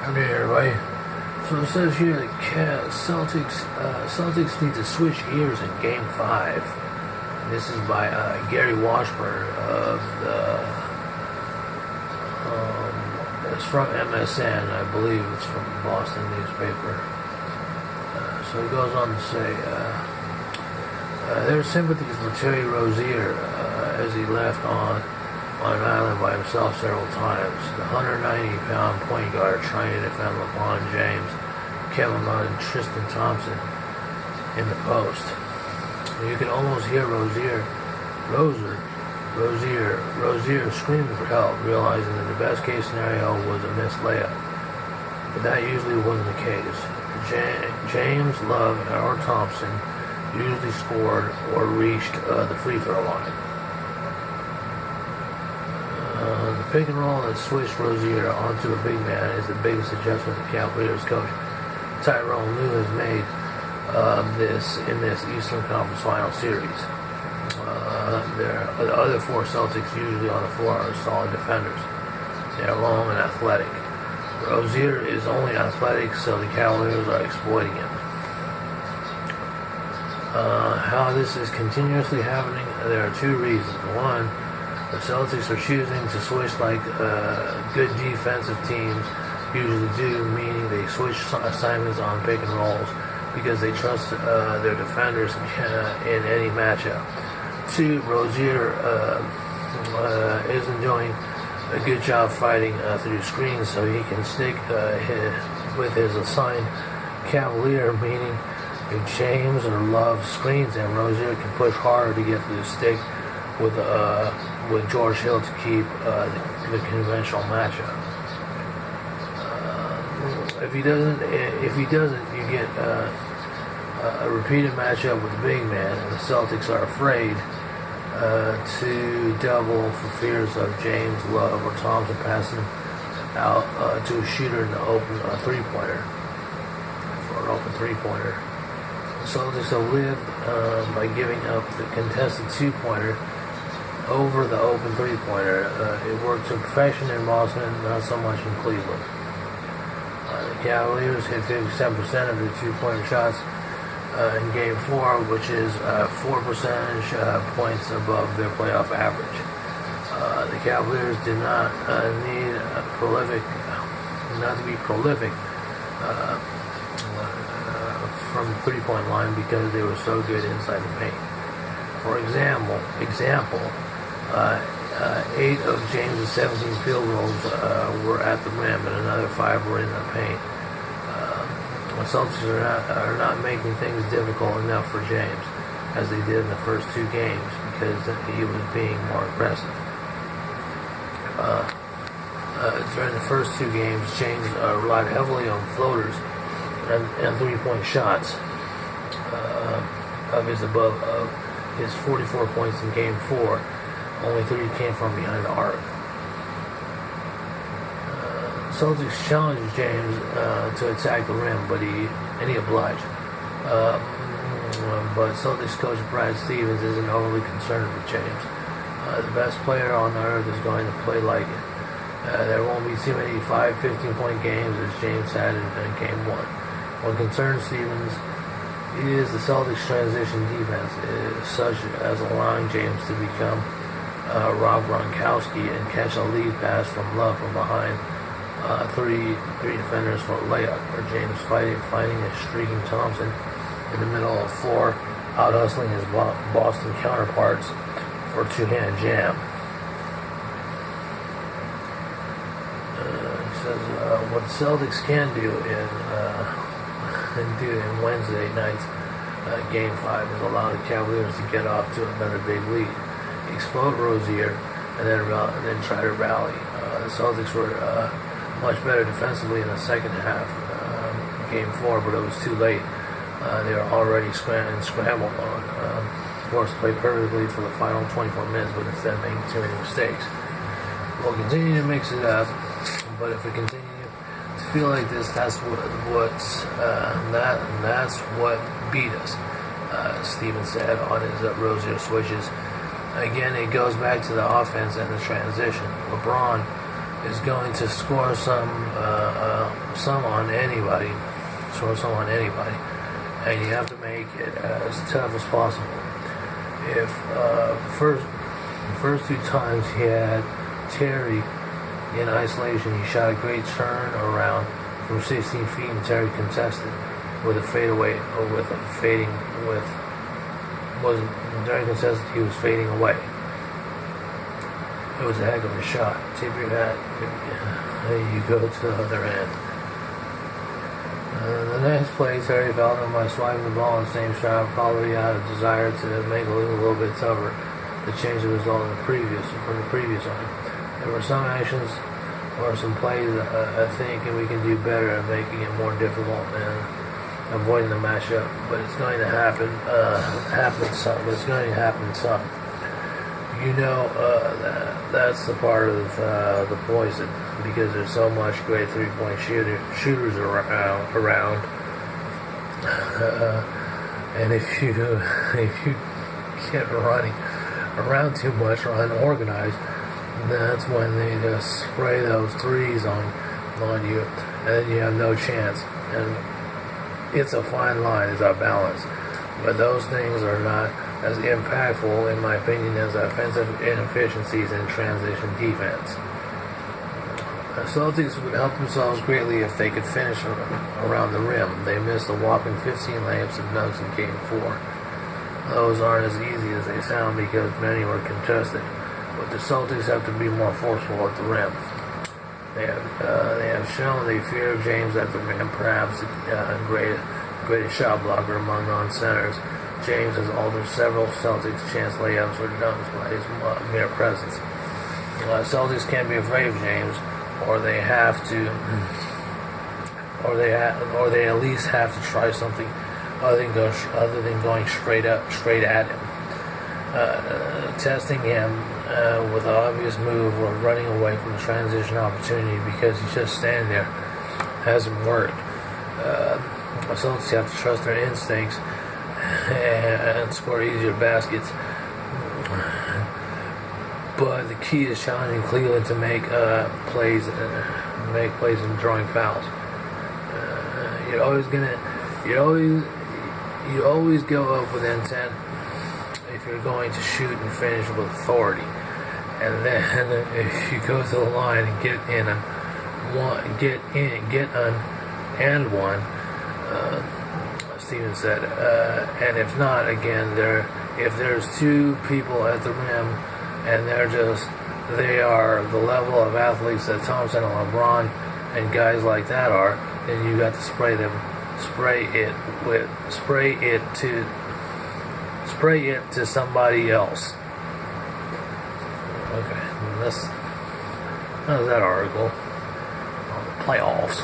Okay, everybody. So it says here that Celtics need to switch gears in Game 5. This is by Gary Washburn of the... it's from MSN, I believe. It's from the Boston newspaper. So he goes on to say, there's sympathy for Terry Rozier as he left on an island by himself several times. The 190-pound point guard trying to defend LeBron James, Kevin Love, and Tristan Thompson in the post. You can almost hear Rozier screaming for help, realizing that the best case scenario was a missed layup. But that usually wasn't the case. James, Love, or Thompson usually scored or reached the free throw line. The pick and roll that switched Rozier onto a big man is the biggest adjustment the Cavaliers coach Tyrone Lue has made in this Eastern Conference Final Series. The other four Celtics usually on the floor are solid defenders. They are long and athletic. Rozier is only athletic, so the Cavaliers are exploiting him. How this is continuously happening, there are two reasons. One, the Celtics are choosing to switch like good defensive teams usually do, meaning they switch assignments on pick and rolls because they trust their defenders in any matchup. Two, Rozier isn't doing a good job fighting through screens, so he can stick with his assigned Cavalier, meaning if James or Love screens him, Rozier can push harder to get to the stick with George Hill to keep the conventional matchup. If he doesn't, you get a repeated matchup with the big man, and the Celtics are afraid to double for fears of James, Love, or Thompson passing out to a shooter in the open three-pointer. For an open three-pointer. The Celtics have lived by giving up the contested two-pointer over the open three-pointer. It worked to perfection in Boston, not so much in Cleveland. The Cavaliers hit 57% of their two-pointer shots in Game 4, which is 4 percentage points above their playoff average. The Cavaliers did not need not to be prolific from the three-point line because they were so good inside the paint. For example, 8 of James' 17 field goals were at the rim, and another 5 were in the paint. The Celtics are not making things difficult enough for James, as they did in the first 2 games, because he was being more aggressive. During the first 2 games, James relied heavily on floaters and three-point shots. Of his 44 points in Game 4, only 3 came from behind the arc. Celtics challenged James to attack the rim, but he obliged. But Celtics coach Brad Stevens isn't overly concerned with James. The best player on earth is going to play like it. There won't be too many 15-point games as James had in Game 1. What concerns Stevens is the Celtics' transition defense, such as allowing James to become Rob Gronkowski and catch a lead pass from Love from behind three defenders for a layup, or James fighting and streaking Thompson in the middle of the floor, out-hustling his Boston counterparts for a two-hand jam. It says what the Celtics can do in Wednesday night's Game 5 is allow the Cavaliers to get off to another big lead, explode Rozier, and then try to rally. The Celtics were much better defensively in the second half, Game 4, but it was too late. They were already scramble mode. Of course, played perfectly for the final 24 minutes, but instead making too many mistakes. We'll continue to mix it up, but if we continue to feel like this, that's what beat us. Stevens said on his Rozier switches. Again, it goes back to the offense and the transition. LeBron is going to score some on anybody, and you have to make it as tough as possible. If the first two times he had Terry in isolation, he shot a great turn around from 16 feet, and Terry contested with a fadeaway, or Terry contested, he was fading away. It was a heck of a shot. Tip your hat, you go to the other end. The next play, Terry fouled him by swiping the ball in the same shot, probably out of desire to make it a little bit tougher to change the result from the previous one. There were some actions or some plays I think and we can do better at making it more difficult and avoiding the matchup, but it's going to happen some. You know, that's the part of the poison, because there's so much great three-point shooters around. And if you get running around too much or unorganized, that's when they just spray those threes on you, and then you have no chance. And it's a fine line, it's a balance. But those things are not as impactful, in my opinion, as offensive inefficiencies in transition defense. The Celtics would help themselves greatly if they could finish around the rim. They missed a whopping 15 layups and dunks in Game 4. Those aren't as easy as they sound because many were contested, but the Celtics have to be more forceful at the rim. They have shown they fear James at the rim, perhaps the greatest shot blocker among non-centers. James has altered several Celtics chance layups or dunks by his mere presence. Celtics can't be afraid of James, or they at least have to try something other than going straight at him. Testing him with an obvious move or running away from the transition opportunity because he's just standing there hasn't worked. The Celtics have to trust their instincts and score easier baskets. But the key is challenging Cleveland to make plays and drawing fouls. You always go up with intent if you're going to shoot and finish with authority. And then if you go to the line and get an and one, Steven said, and if not, again, if there's two people at the rim and they are the level of athletes that Thompson and LeBron and guys like that are, then you got to spray it to somebody else. Okay, that's that article on the playoffs.